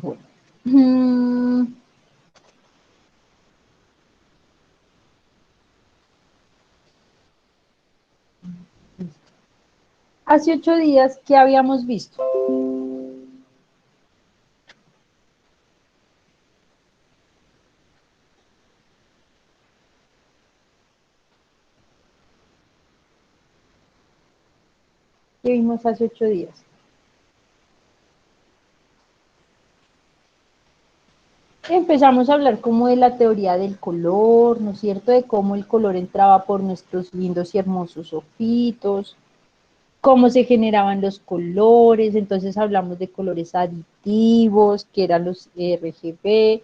Bueno. Mm, Hace 8 días, ¿qué habíamos visto? ¿Qué vimos hace 8 días? Empezamos a hablar como de la teoría del color, ¿no es cierto? De cómo el color entraba por nuestros lindos y hermosos ojitos, cómo se generaban los colores, entonces hablamos de colores aditivos, que eran los RGB,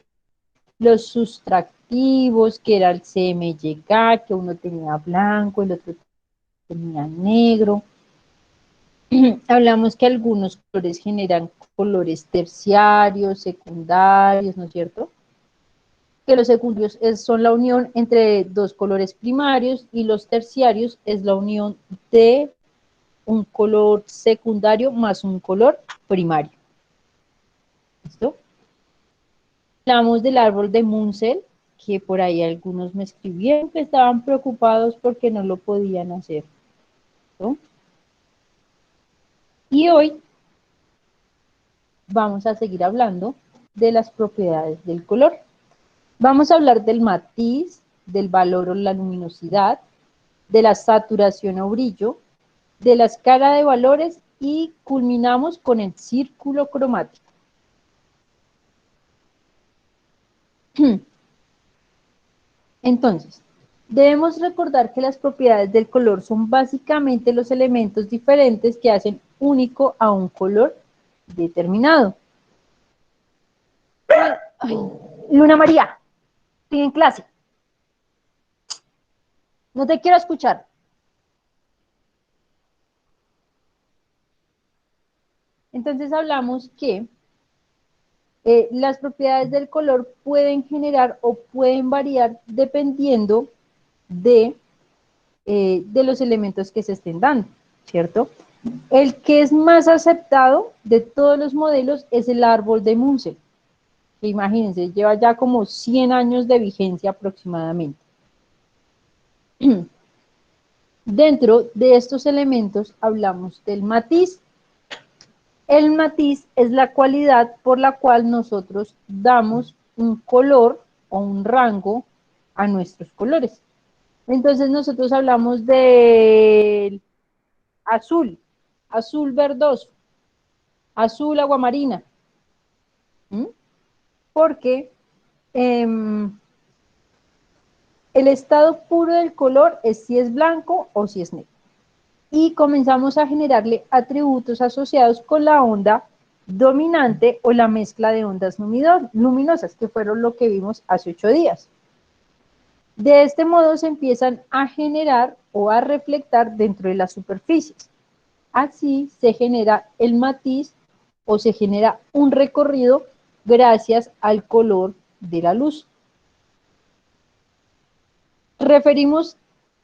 los sustractivos, que era el CMYK, que uno tenía blanco, el otro tenía negro. Hablamos que algunos colores generan colores terciarios, secundarios, ¿no es cierto? Que los secundarios son la unión entre dos colores primarios y los terciarios es la unión de un color secundario más un color primario. ¿Listo? Hablamos del árbol de Munsell, que por ahí algunos me escribieron que estaban preocupados porque no lo podían hacer. ¿No? Y hoy vamos a seguir hablando de las propiedades del color. Vamos a hablar del matiz, del valor o la luminosidad, de la saturación o brillo, de la escala de valores y culminamos con el círculo cromático. Entonces, debemos recordar que las propiedades del color son básicamente los elementos diferentes que hacen único a un color determinado. Ay, Luna María, estoy en clase. No te quiero escuchar. Entonces hablamos que las propiedades del color pueden generar o pueden variar dependiendo de los elementos que se estén dando, ¿cierto? El que es más aceptado de todos los modelos es el árbol de Munsell, que imagínense, lleva ya como 100 años de vigencia aproximadamente. Dentro de estos elementos hablamos del matiz. El matiz es la cualidad por la cual nosotros damos un color o un rango a nuestros colores. Entonces nosotros hablamos del azul, azul verdoso, azul aguamarina. ¿Mm? Porque eh, el estado puro del color es si es blanco o si es negro. Y comenzamos a generarle atributos asociados con la onda dominante o la mezcla de ondas luminosas, que fueron lo que vimos hace 8 días. De este modo se empiezan a generar o a reflectar dentro de las superficies. Así se genera el matiz o se genera un recorrido gracias al color de la luz. Referimos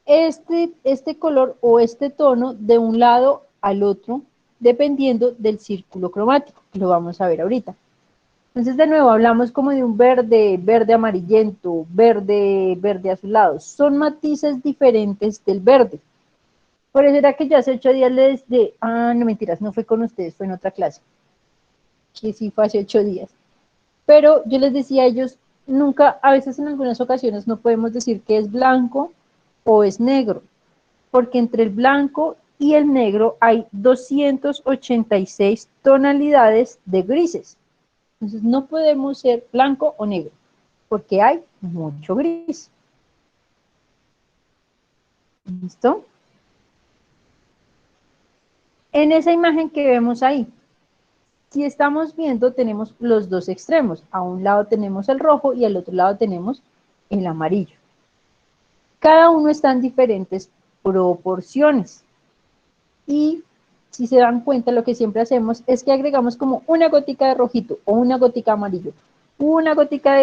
este color o este tono de un lado al otro dependiendo del círculo cromático, lo vamos a ver ahorita. Entonces de nuevo hablamos como de un verde, verde amarillento, verde, verde azulado. Son matices diferentes del verde. Por eso era que ya hace 8 días no mentiras, no fue con ustedes, fue en otra clase, que sí fue hace 8 días. Pero yo les decía a ellos, nunca, a veces en algunas ocasiones no podemos decir que es blanco o es negro, porque entre el blanco y el negro hay 286 tonalidades de grises. Entonces no podemos ser blanco o negro, porque hay mucho gris. ¿Listo? En esa imagen que vemos ahí, si estamos viendo, tenemos los dos extremos. A un lado tenemos el rojo y al otro lado tenemos el amarillo. Cada uno está en diferentes proporciones. Y si se dan cuenta, lo que siempre hacemos es que agregamos como una gotica de rojito o una gotica de amarillo, una gotica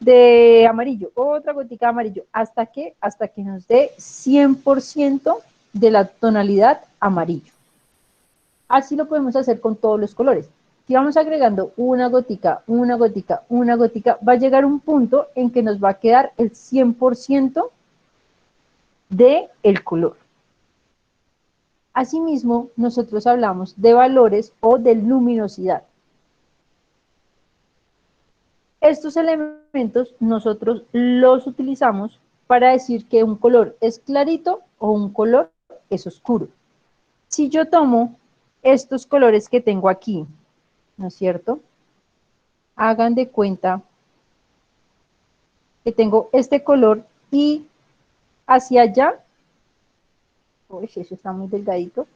de amarillo, otra gotica de amarillo, hasta que nos dé 100% de la tonalidad amarillo. Así lo podemos hacer con todos los colores. Si vamos agregando una gotica, una gotica, una gotica, va a llegar un punto en que nos va a quedar el 100% del color. Asimismo, nosotros hablamos de valores o de luminosidad. Estos elementos nosotros los utilizamos para decir que un color es clarito o un color es oscuro. Si yo tomo estos colores que tengo aquí, ¿no es cierto? Hagan de cuenta que tengo este color y hacia allá, uy, eso está muy delgadito,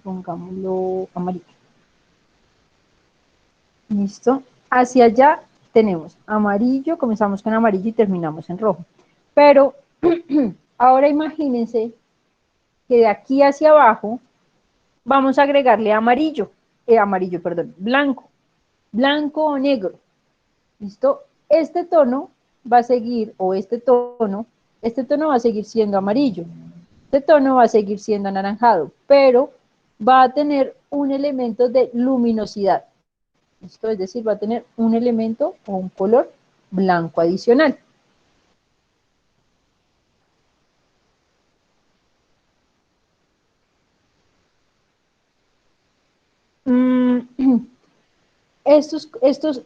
pongámoslo amarillo. ¿Listo? Hacia allá tenemos amarillo, comenzamos con amarillo y terminamos en rojo. Pero ahora imagínense que de aquí hacia abajo vamos a agregarle amarillo, perdón, blanco o negro. ¿Listo? Este tono va a seguir, o este tono va a seguir siendo amarillo. Este tono va a seguir siendo anaranjado, pero va a tener un elemento de luminosidad. Esto es decir, va a tener un elemento o un color blanco adicional.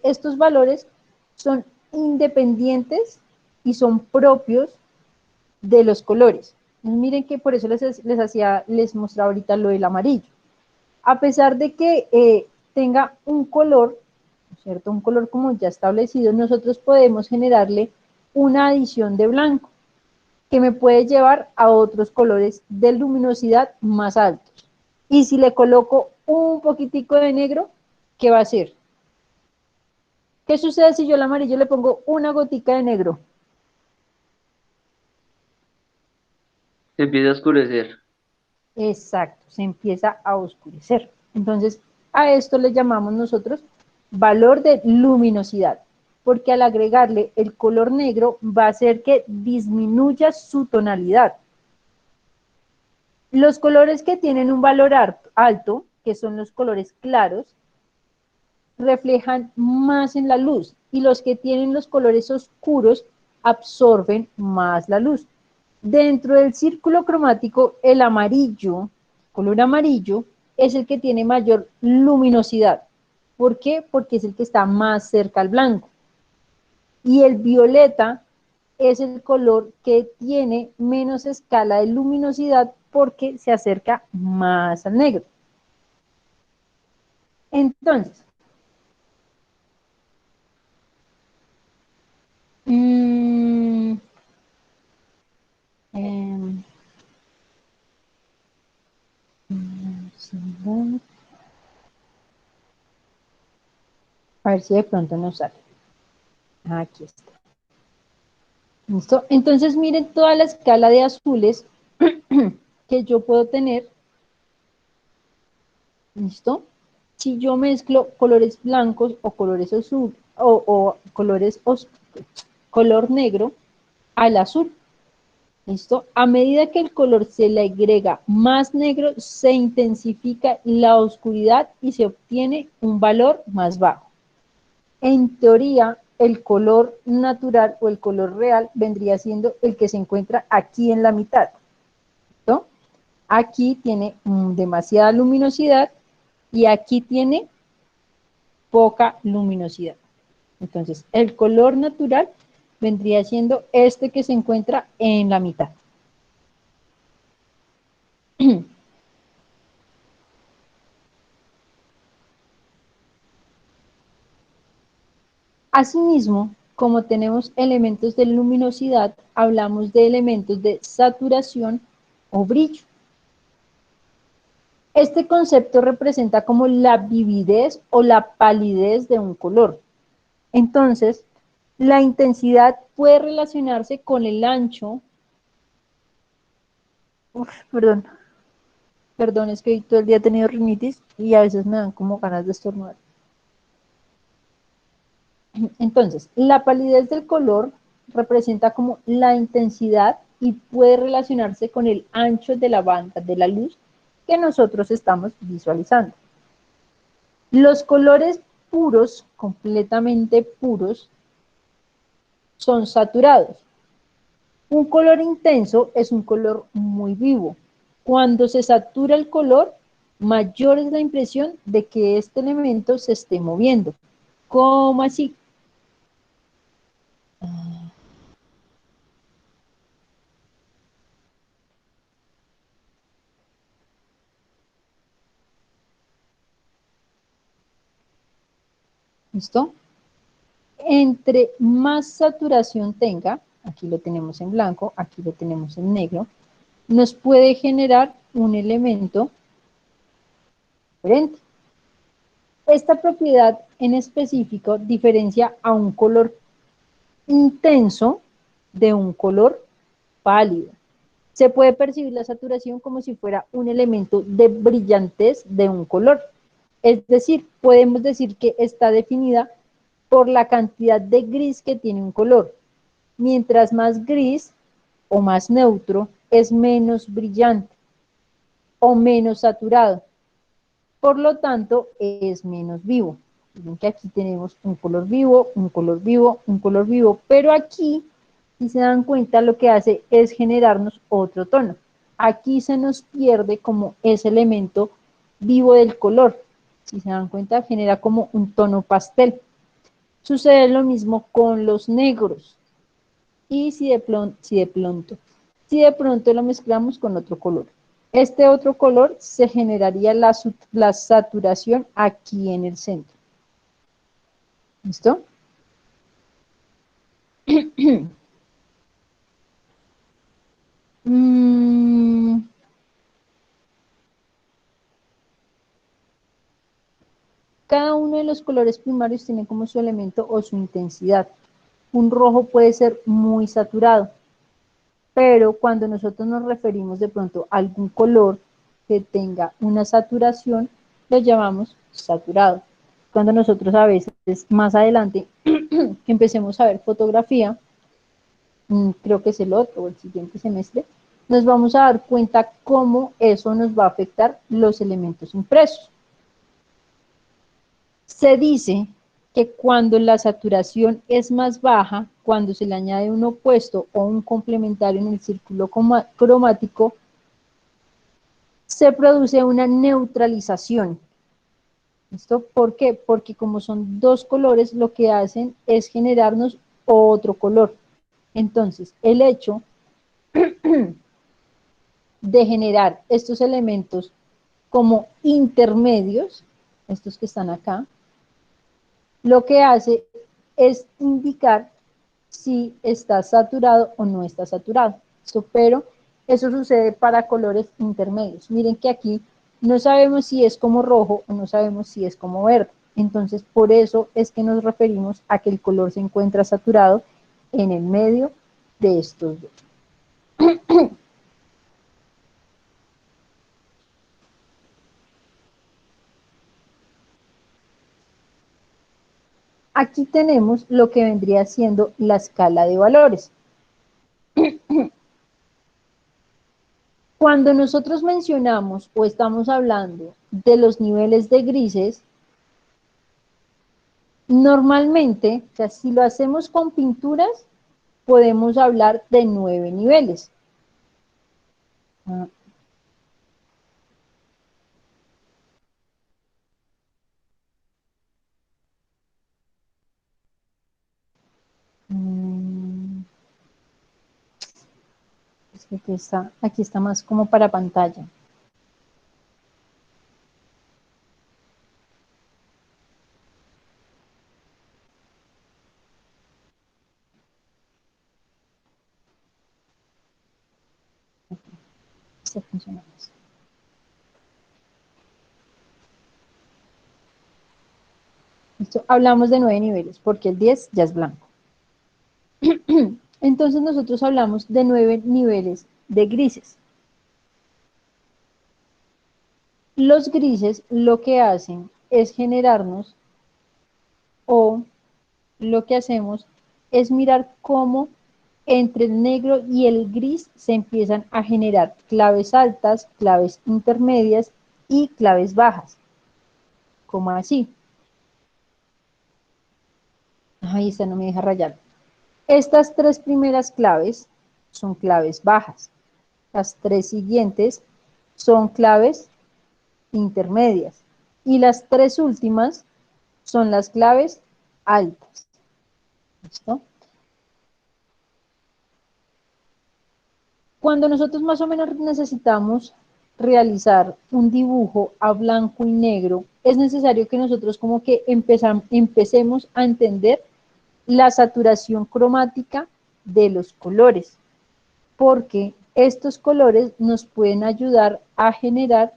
Estos valores son independientes y son propios de los colores. Miren que por eso les mostraba ahorita lo del amarillo. A pesar de que tenga un color, ¿cierto? Un color como ya establecido, nosotros podemos generarle una adición de blanco que me puede llevar a otros colores de luminosidad más altos. Y si le coloco un poquitico de negro, ¿qué va a hacer? ¿Qué sucede si yo al amarillo le pongo una gotica de negro? Se empieza a oscurecer. Exacto, se empieza a oscurecer. Entonces, a esto le llamamos nosotros valor de luminosidad, porque al agregarle el color negro va a hacer que disminuya su tonalidad. Los colores que tienen un valor alto, que son los colores claros, reflejan más en la luz y los que tienen los colores oscuros absorben más la luz. Dentro del círculo cromático, el amarillo, color amarillo, es el que tiene mayor luminosidad. ¿Por qué? Porque es el que está más cerca al blanco. Y el violeta es el color que tiene menos escala de luminosidad porque se acerca más al negro. Entonces, mmm, eh, a ver si de pronto nos sale. Aquí está. ¿Listo? Entonces miren toda la escala de azules que yo puedo tener. ¿Listo? Si yo mezclo colores blancos o colores azul o colores color negro al azul. ¿Listo? A medida que el color se le agrega más negro, se intensifica la oscuridad y se obtiene un valor más bajo. En teoría, el color natural o el color real vendría siendo el que se encuentra aquí en la mitad. ¿No? Aquí tiene demasiada luminosidad y aquí tiene poca luminosidad. Entonces, el color natural vendría siendo este que se encuentra en la mitad. Asimismo, como tenemos elementos de luminosidad, hablamos de elementos de saturación o brillo. Este concepto representa como la vividez o la palidez de un color. Entonces, la intensidad puede relacionarse con el ancho. Perdón, perdón, es que hoy todo el día he tenido rinitis y a veces me dan como ganas de estornudar. Entonces, la palidez del color representa como la intensidad y puede relacionarse con el ancho de la banda de la luz que nosotros estamos visualizando. Los colores puros, completamente puros, son saturados. Un color intenso es un color muy vivo. Cuando se satura el color, mayor es la impresión de que este elemento se esté moviendo. ¿Cómo así? ¿Listo? Entre más saturación tenga, aquí lo tenemos en blanco, aquí lo tenemos en negro, nos puede generar un elemento diferente. Esta propiedad en específico diferencia a un color intenso de un color pálido. Se puede percibir la saturación como si fuera un elemento de brillantez de un color. Es decir, podemos decir que está definida por la cantidad de gris que tiene un color. Mientras más gris o más neutro, es menos brillante o menos saturado. Por lo tanto, es menos vivo. Miren que aquí tenemos un color vivo, un color vivo, un color vivo, pero aquí, si se dan cuenta, lo que hace es generarnos otro tono. Aquí se nos pierde como ese elemento vivo del color. Si se dan cuenta, genera como un tono pastel. Sucede lo mismo con los negros. Y si de pronto lo mezclamos con otro color. Este otro color se generaría la saturación aquí en el centro. ¿Listo? Mm, cada uno de los colores primarios tiene como su elemento o su intensidad. Un rojo puede ser muy saturado, pero cuando nosotros nos referimos de pronto a algún color que tenga una saturación, lo llamamos saturado. Cuando nosotros a veces más adelante que empecemos a ver fotografía, creo que es el otro o el siguiente semestre, nos vamos a dar cuenta cómo eso nos va a afectar los elementos impresos. Se dice que cuando la saturación es más baja, cuando se le añade un opuesto o un complementario en el círculo cromático, se produce una neutralización. ¿Esto por qué? Porque como son dos colores, lo que hacen es generarnos otro color. Entonces, el hecho de generar estos elementos como intermedios, estos que están acá, lo que hace es indicar si está saturado o no está saturado. Pero eso sucede para colores intermedios. Miren que aquí no sabemos si es como rojo o no sabemos si es como verde. Entonces, por eso es que nos referimos a que el color se encuentra saturado en el medio de estos dos. Aquí tenemos lo que vendría siendo la escala de valores. Cuando nosotros mencionamos o estamos hablando de los niveles de grises, normalmente, o sea, si lo hacemos con pinturas, podemos hablar de 9 niveles. Es que aquí está más como para pantalla. Este funciona más. Esto, hablamos de 9 niveles, porque el 10 ya es blanco. Entonces nosotros hablamos de 9 niveles de grises. Los grises lo que hacen es generarnos, o lo que hacemos es mirar cómo entre el negro y el gris se empiezan a generar claves altas, claves intermedias y claves bajas, como así. Ahí está, no me deja rayar. Estas tres primeras claves son claves bajas. Las tres siguientes son claves intermedias. Y las tres últimas son las claves altas. ¿Listo? Cuando nosotros más o menos necesitamos realizar un dibujo a blanco y negro, es necesario que nosotros como que empecemos a entender la saturación cromática de los colores, porque estos colores nos pueden ayudar a generar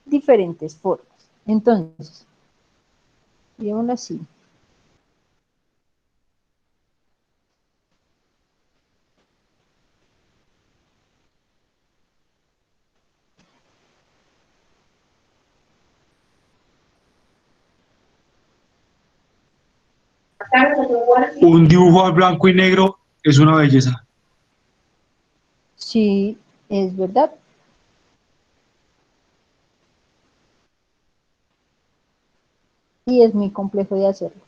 diferentes formas. Entonces, digámoslo así. Un dibujo a blanco y negro es una belleza. Sí, es verdad. Y es muy complejo de hacerlo.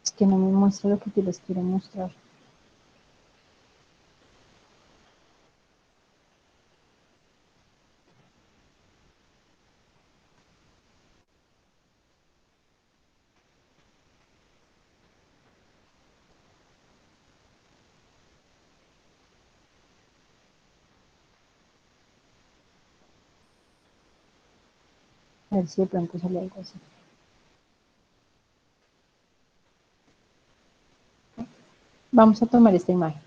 Es que no me muestra lo que yo les quiero mostrar. A ver si de pronto sale algo así. Vamos a tomar esta imagen.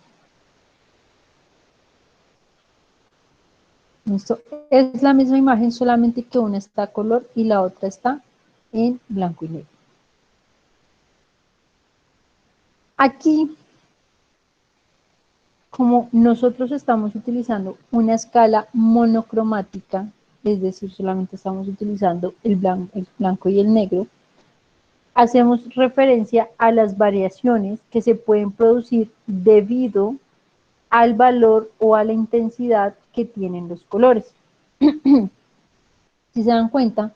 ¿Listo? Es la misma imagen, solamente que una está a color y la otra está en blanco y negro. Aquí, como nosotros estamos utilizando una escala monocromática, es decir, solamente estamos utilizando el blanco y el negro, hacemos referencia a las variaciones que se pueden producir debido al valor o a la intensidad que tienen los colores. Si se dan cuenta,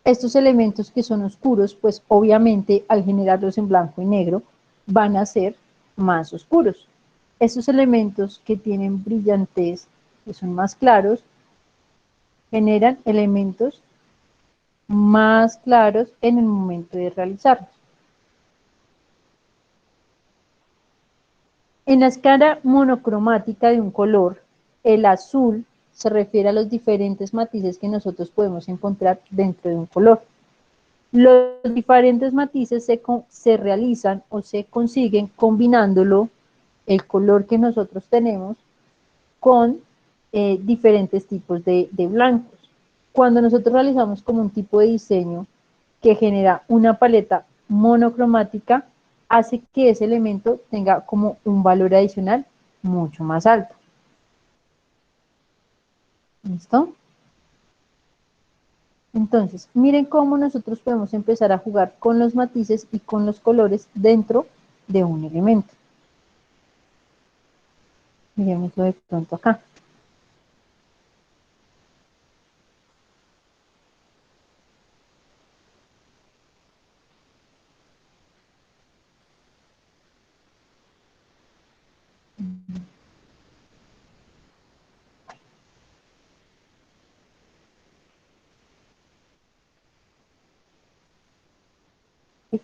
estos elementos que son oscuros, pues obviamente al generarlos en blanco y negro, van a ser más oscuros. Estos elementos que tienen brillantez, que son más claros, generan elementos más claros en el momento de realizarlos. En la escala monocromática de un color, el azul se refiere a los diferentes matices que nosotros podemos encontrar dentro de un color. Los diferentes matices se realizan o se consiguen combinándolo, el color que nosotros tenemos, con diferentes tipos de blancos. Cuando nosotros realizamos como un tipo de diseño que genera una paleta monocromática, hace que ese elemento tenga como un valor adicional mucho más alto. ¿Listo? Entonces, miren cómo nosotros podemos empezar a jugar con los matices y con los colores dentro de un elemento. Miremoslo de pronto acá.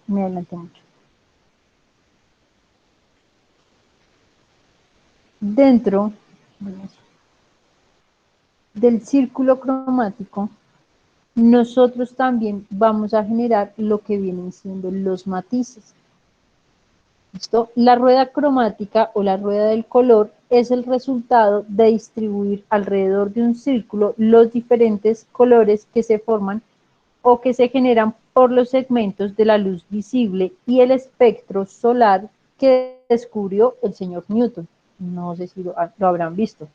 Me adelanté mucho. Dentro del círculo cromático, nosotros también vamos a generar lo que vienen siendo los matices. ¿Listo? La rueda cromática o la rueda del color es el resultado de distribuir alrededor de un círculo los diferentes colores que se forman o que se generan por los segmentos de la luz visible y el espectro solar que descubrió el señor Newton. No sé si lo habrán visto.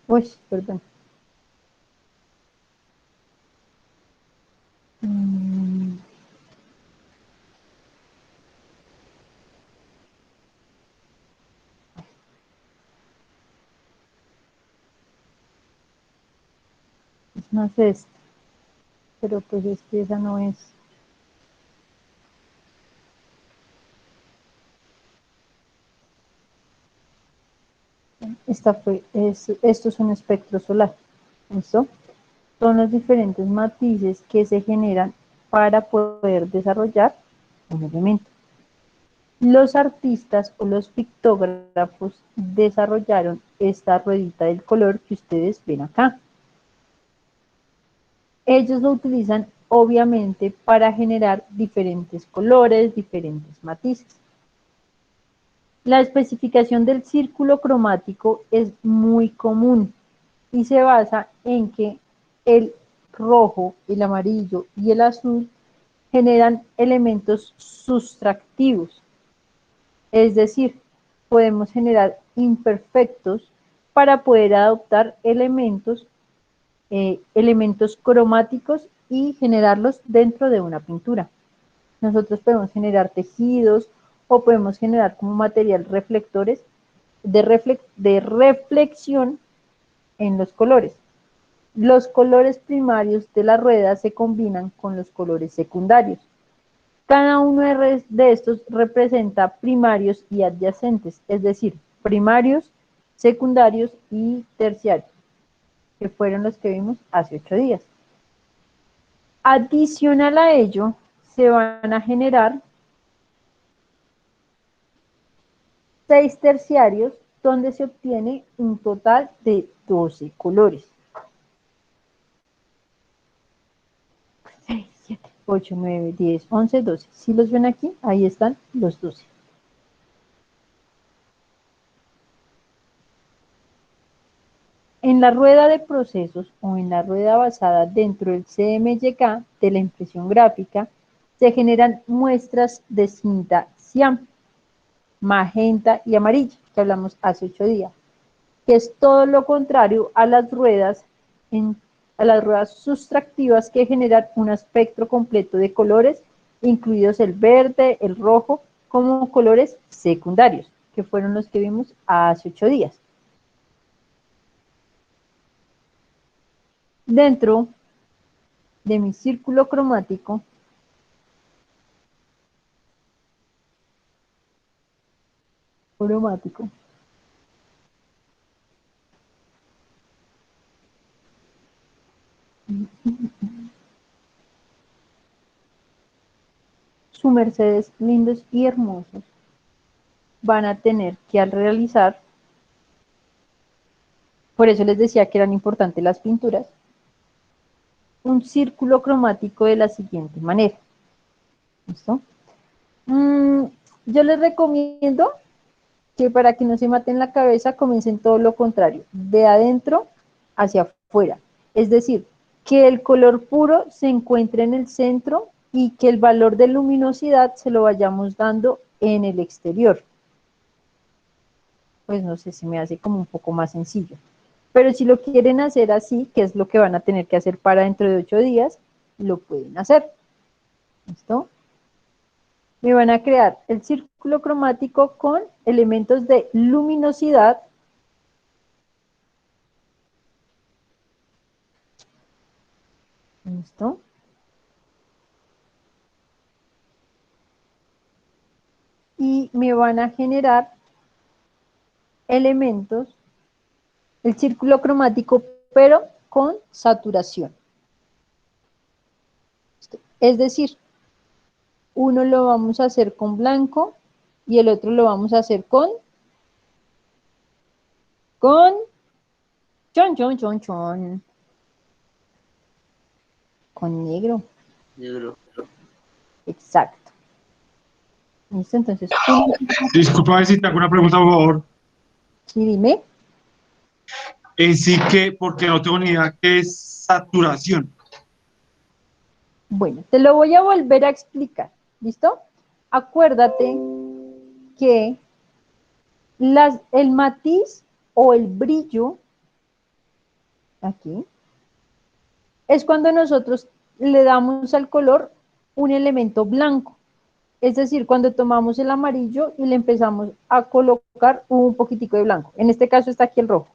Uy, perdón. Es más esta, pero pues es que esa no es. Esto es un espectro solar. ¿Listo? Son los diferentes matices que se generan para poder desarrollar un elemento. Los artistas o los pictógrafos desarrollaron esta ruedita del color que ustedes ven acá. Ellos lo utilizan obviamente para generar diferentes colores, diferentes matices. La especificación del círculo cromático es muy común y se basa en que el rojo, el amarillo y el azul generan elementos sustractivos, es decir, podemos generar imperfectos para poder adoptar elementos cromáticos y generarlos dentro de una pintura. Nosotros podemos generar tejidos o podemos generar como material reflectores de reflexión en los colores. Los colores primarios de la rueda se combinan con los colores secundarios. Cada uno de estos representa primarios y adyacentes, es decir, primarios, secundarios y terciarios, que fueron los que vimos hace 8 días. Adicional a ello, se van a generar 6 terciarios, donde se obtiene un total de 12 colores. 6, 7, 8, 9, 10, 11, 12. Si los ven aquí, ahí están los 12. En la rueda de procesos o en la rueda basada dentro del CMYK de la impresión gráfica, se generan muestras de cinta cian, magenta y amarilla, que hablamos hace 8 días, que es todo lo contrario a las ruedas sustractivas que generan un espectro completo de colores, incluidos el verde, el rojo, como colores secundarios, que fueron los que vimos hace 8 días. Dentro de mi círculo cromático, su mercedes lindos y hermosos van a tener que al realizar, por eso les decía que eran importantes las pinturas, un círculo cromático de la siguiente manera. ¿Listo? Yo les recomiendo que para que no se maten la cabeza comiencen todo lo contrario, de adentro hacia afuera. Es decir, que el color puro se encuentre en el centro y que el valor de luminosidad se lo vayamos dando en el exterior. Pues no sé, si me hace como un poco más sencillo. Pero si lo quieren hacer así, que es lo que van a tener que hacer para dentro de 8 días, lo pueden hacer. ¿Listo? Me van a crear el círculo cromático con elementos de luminosidad. ¿Listo? Y me van a generar elementos, el círculo cromático, pero con saturación. Es decir, uno lo vamos a hacer con blanco y el otro lo vamos a hacer con chon, con negro. Negro. Exacto. ¿Listo? Entonces, Disculpa si te hago una pregunta, por favor. sí, dime. En sí que, porque no tengo ni idea qué es saturación. Bueno, te lo voy a volver a explicar. ¿Listo? Acuérdate que el matiz o el brillo, aquí, es cuando nosotros le damos al color un elemento blanco. Es decir, cuando tomamos el amarillo y le empezamos a colocar un poquitico de blanco. En este caso está aquí el rojo.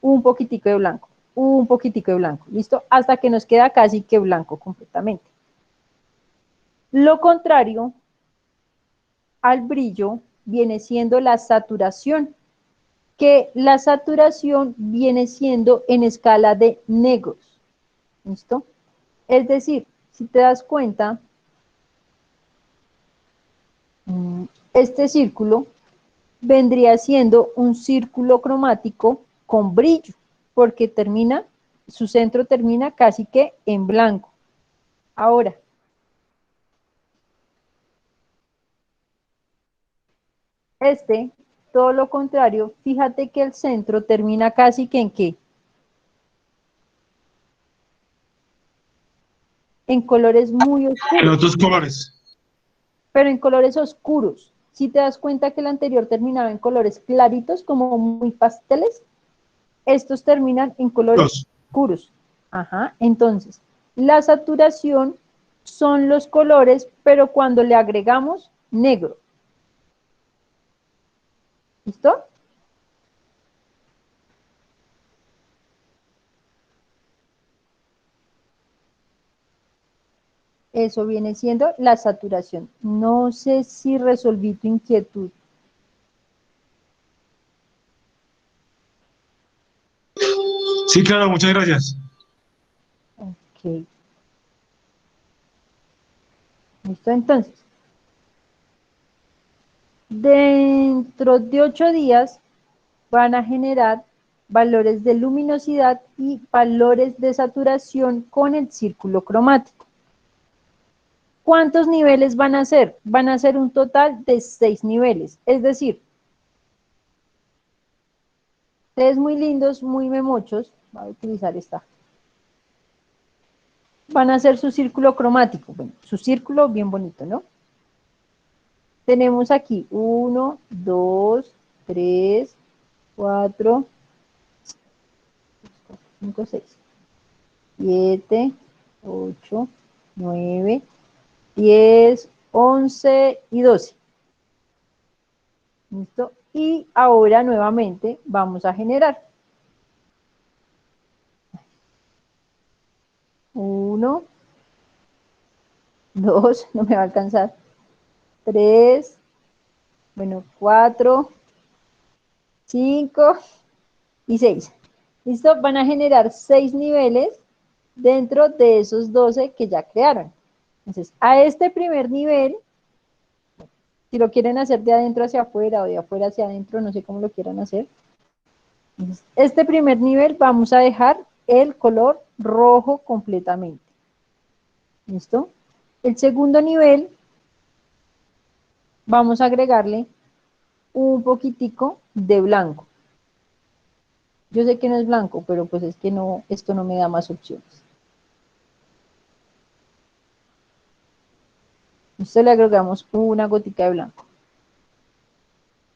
Un poquitico de blanco, un poquitico de blanco. ¿Listo? Hasta que nos queda casi que blanco completamente. Lo contrario al brillo viene siendo la saturación, que la saturación viene siendo en escala de negros. ¿Listo? Es decir, si te das cuenta, este círculo vendría siendo un círculo cromático con brillo, porque su centro termina casi que en blanco. Ahora, todo lo contrario, fíjate que el centro termina casi que en qué? En colores muy En oscuros, otros colores. pero en colores oscuros. Si te das cuenta que el anterior terminaba en colores claritos, como muy pasteles, estos terminan en colores Los. oscuros. Ajá, entonces, la saturación son los colores, pero cuando le agregamos negro. ¿Listo? Eso viene siendo la saturación. No sé si resolví tu inquietud. Sí, claro, muchas gracias. Ok. ¿Listo? Entonces, dentro de 8 días van a generar valores de luminosidad y valores de saturación con el círculo cromático. ¿Cuántos niveles van a ser? Van a ser un total de 6 niveles. Es decir, ustedes muy lindos, muy memochos, voy a utilizar esta, van a hacer su círculo cromático. Bueno, su círculo bien bonito, ¿no? Tenemos aquí 1, 2, 3, 4, 5, 6, 7, 8, 9, 10, 11 y 12. ¿Listo? Y ahora nuevamente vamos a generar. 1, 2, no me va a alcanzar. 3, bueno, 4, 5 y 6. ¿Listo? Van a generar 6 niveles dentro de esos 12 que ya crearon. Entonces, a este primer nivel, si lo quieren hacer de adentro hacia afuera o de afuera hacia adentro, no sé cómo lo quieran hacer. Este primer nivel vamos a dejar el color rojo completamente. ¿Listo? El segundo nivel, vamos a agregarle un poquitico de blanco. Yo sé que no es blanco, pero pues es que no, esto no me da más opciones. Esto le agregamos una gotica de blanco.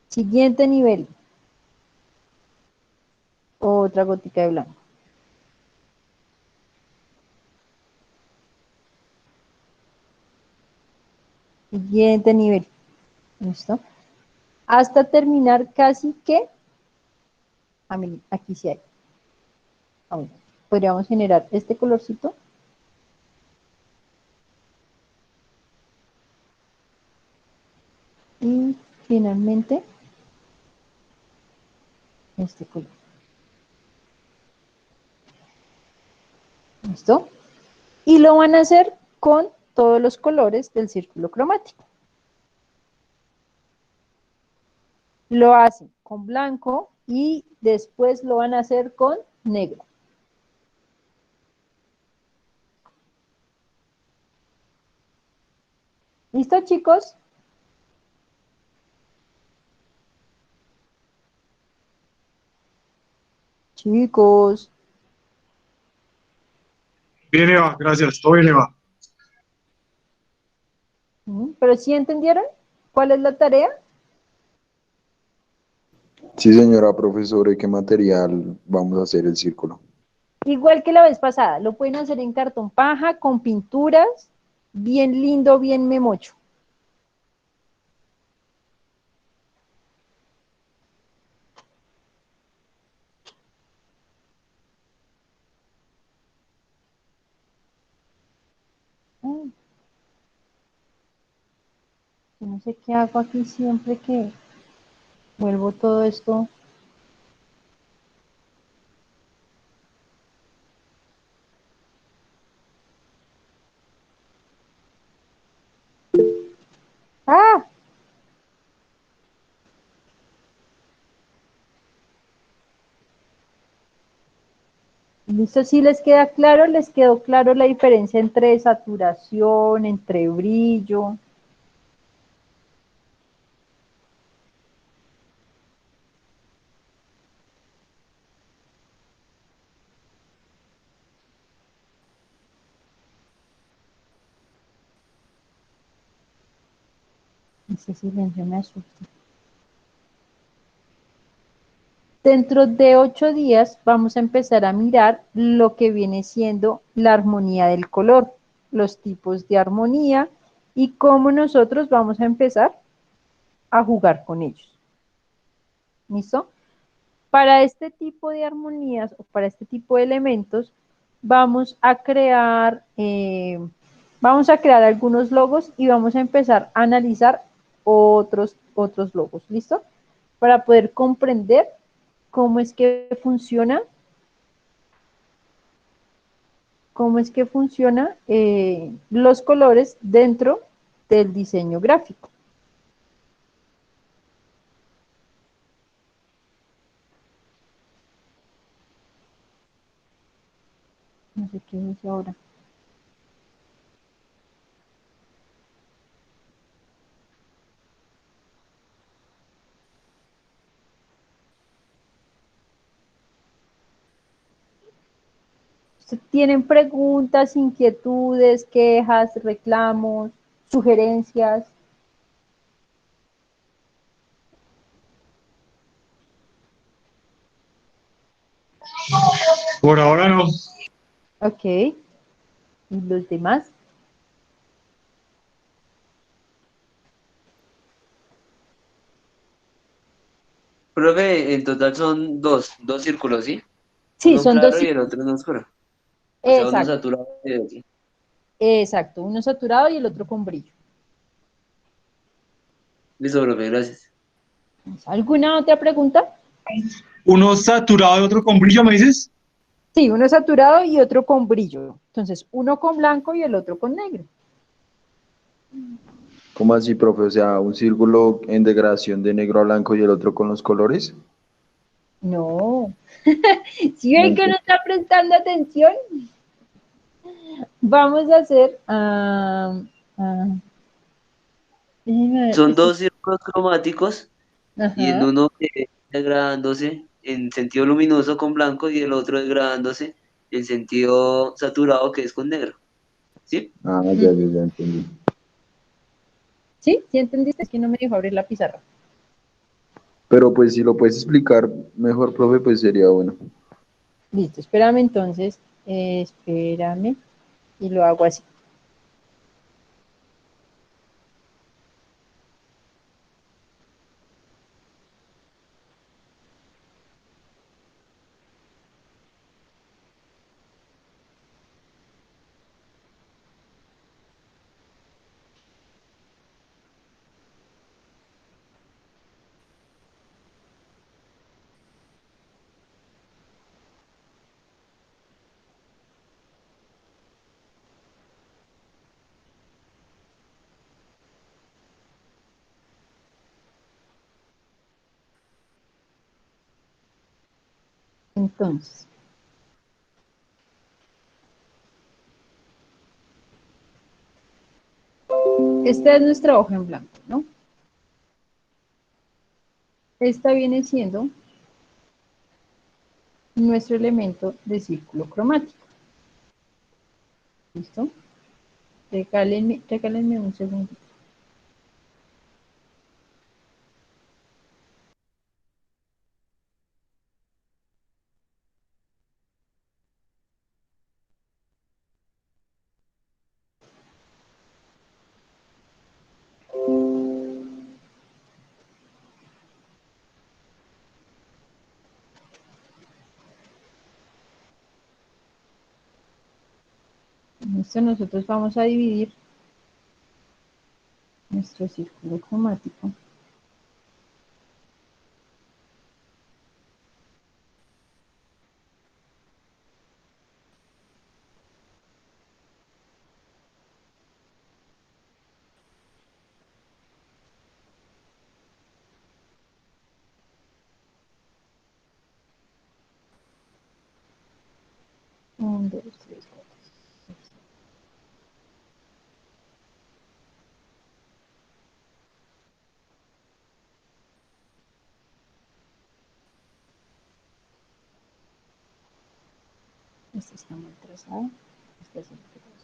Siguiente nivel, otra gotica de blanco. Siguiente nivel. ¿Listo? Hasta terminar casi que, aquí sí hay. Podríamos generar este colorcito. Y finalmente, este color. ¿Listo? Y lo van a hacer con todos los colores del círculo cromático. Lo hacen con blanco y después lo van a hacer con negro. ¿Listo, chicos? Chicos, Bien, Eva, gracias. Todo bien, Eva. ¿pero sí entendieron cuál es la tarea? Sí, señora profesora, ¿y qué material vamos a hacer el círculo? Igual que la vez pasada, lo pueden hacer en cartón paja, con pinturas, bien lindo, bien memocho. Ay, yo no sé qué hago aquí siempre que vuelvo todo esto. ¡Ah! ¿Listo? Si les queda claro, les quedó claro la diferencia entre saturación, entre brillo. Ese silencio me asusta. Dentro de 8 días vamos a empezar a mirar lo que viene siendo la armonía del color, los tipos de armonía y cómo nosotros vamos a empezar a jugar con ellos. ¿Listo? Para este tipo de armonías o para este tipo de elementos vamos a crear algunos logos y vamos a empezar a analizar otros logos. ¿Listo? Para poder comprender cómo es que funciona los colores dentro del diseño gráfico. No sé qué dice ahora. ¿Tienen preguntas, inquietudes, quejas, reclamos, sugerencias? Por ahora no. Ok. ¿Y los demás? Profe, en total son dos círculos, ¿sí? Sí, Uno son dos. claro y el otro no oscuro. O sea, uno Exacto, saturado y el otro. exacto. Uno saturado y el otro con brillo. Listo, profe, gracias. ¿Alguna otra pregunta? Uno saturado y otro con brillo, ¿me dices? Sí, uno saturado y otro con brillo. Entonces, uno con blanco y el otro con negro. ¿Cómo así, profe? O sea, un círculo en degradación de negro a blanco y el otro con los colores. No. Si No ven que no entiendo. está prestando atención, vamos a hacer. Déjenme ver, Son dos círculos cromáticos y en ajá. uno degradándose en sentido luminoso con blanco y el otro degradándose en sentido saturado que es con negro. ¿Sí? Ah, Mm. ya entendí. ¿Sí? ¿Sí entendiste? Es que no me dijo abrir la pizarra. Pero pues si lo puedes explicar mejor, profe, pues sería bueno. Listo, espérame entonces. Espérame. Y lo hago así. Entonces, esta es nuestra hoja en blanco, ¿no? Esta viene siendo nuestro elemento de círculo cromático. ¿Listo? Regálenme un segundo. Esto nosotros vamos a dividir nuestro círculo cromático en 2, 3, 4, 6. Este está mal trazado. Este es el que vamos.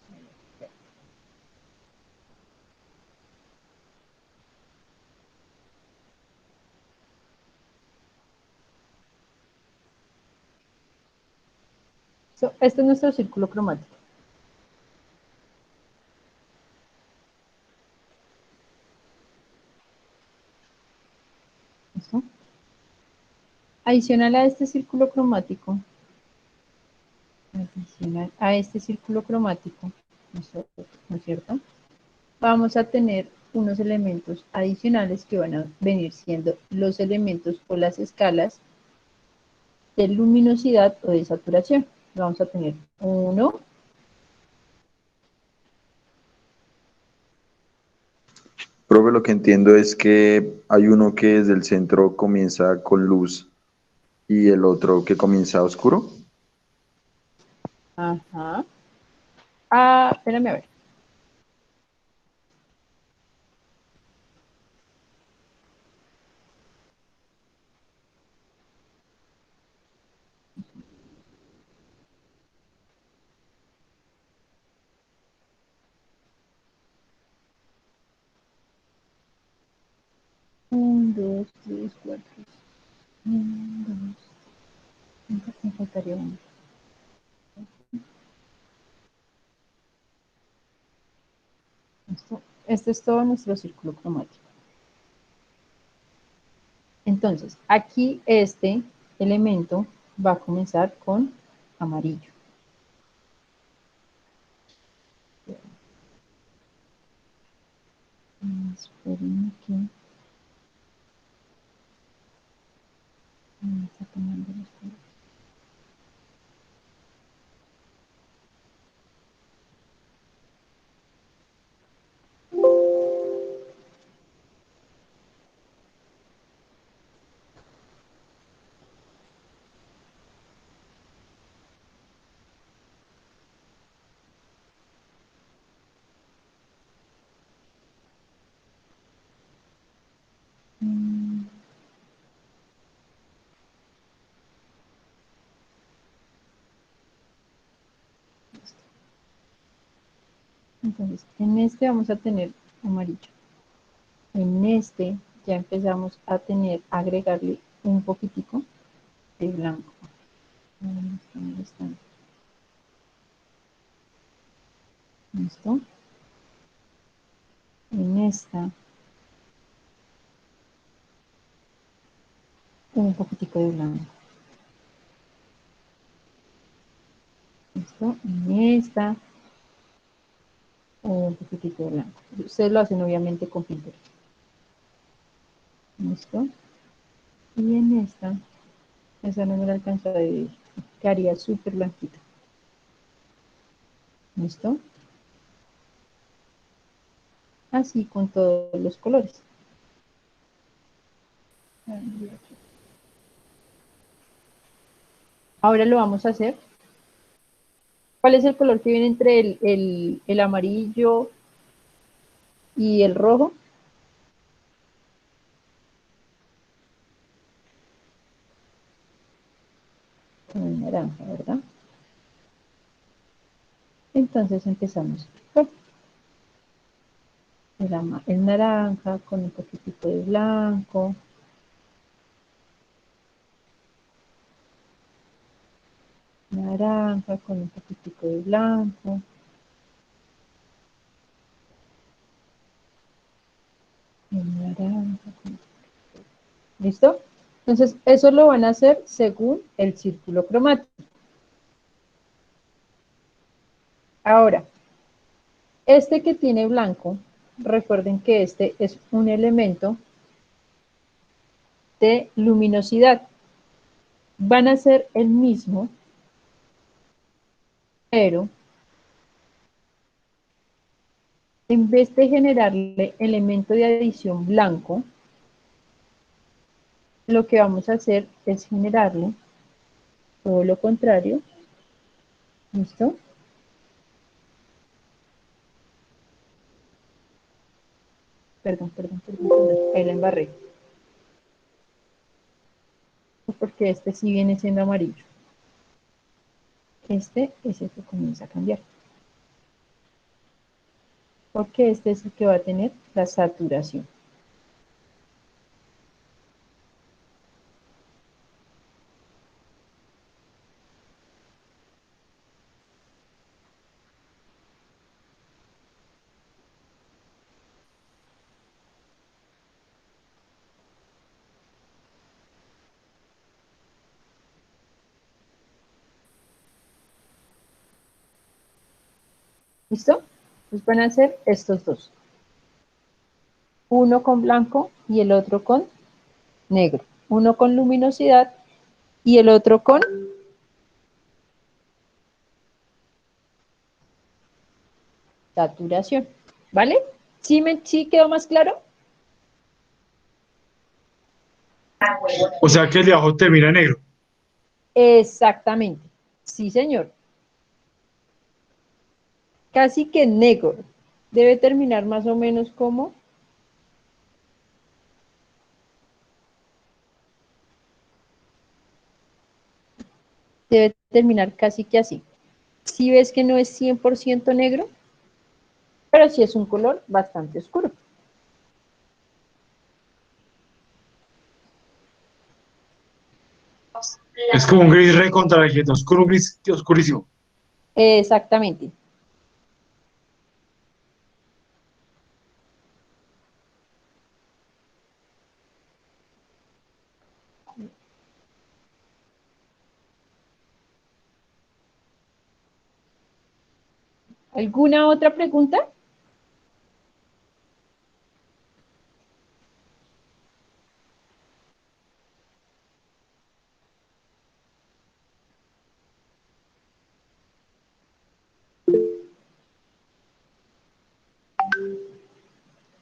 Este es nuestro círculo cromático. ¿Listo? Adicional a este círculo cromático, ¿no es cierto? Vamos a tener unos elementos adicionales que van a venir siendo los elementos o las escalas de luminosidad o de saturación. Vamos a tener 1, Profe, lo que entiendo es que hay uno que desde el centro comienza con luz y el otro que comienza oscuro. ajá. Espérame a ver. Un, dos, tres, cuatro. Un, dos. Me faltaría uno. Este es todo nuestro círculo cromático. Entonces, aquí este elemento va a comenzar con amarillo. Esperen aquí. Me está tomando los colores. Entonces, en este vamos a tener amarillo. En este ya empezamos a agregarle un poquitico de blanco. ¿Listo? En esta un poquitico de blanco. ¿Listo? En esta un poquitico de blanco. Ustedes lo hacen obviamente con pintura. ¿Listo? Y en esa no me la alcanzo a dividir. Quedaría súper blanquita. ¿Listo? Así con todos los colores. Ahora lo vamos a hacer. ¿Cuál es el color que viene entre el amarillo y el rojo? con el naranja, ¿verdad? Entonces empezamos con el naranja, con un poquitico de blanco. Naranja con un poquitico de blanco. El naranja con... ¿Listo? Entonces, eso lo van a hacer según el círculo cromático. Ahora, este que tiene blanco, recuerden que este es un elemento de luminosidad. Van a ser el mismo, pero en vez de generarle elemento de adición blanco, lo que vamos a hacer es generarle todo lo contrario. ¿Listo? Perdón. Ahí la embarré. Porque este sí viene siendo amarillo. Este es el que comienza a cambiar. Porque este es el que va a tener la saturación. ¿Listo? Pues van a ser estos dos. Uno con blanco y el otro con negro. Uno con luminosidad y el otro con saturación. ¿Vale? ¿Sí quedó más claro? O sea que el de abajo termina en negro. Exactamente. Sí, señor. Casi que negro. Debe terminar más o menos como... Debe terminar casi que así. Si ves que no es 100% negro, pero sí es un color bastante oscuro. Es como un gris re contrarrelieto, oscuro, gris oscurísimo. Exactamente. ¿Alguna otra pregunta?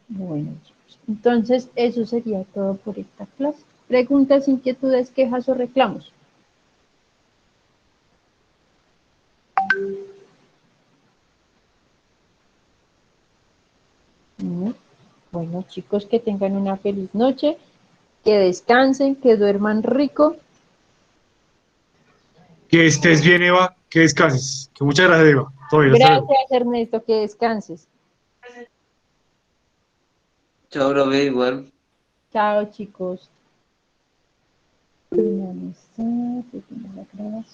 Bueno, chicos, entonces eso sería todo por esta clase. Preguntas, inquietudes, quejas o reclamos. Bueno, chicos, que tengan una feliz noche, que descansen, que duerman rico. Que estés bien, Eva, que descanses. Que muchas gracias, Eva. Todo bien, hasta luego. Gracias, Ernesto, que descanses. Chao, profe, igual. Chao, chicos. Finalizar, terminar la grabación.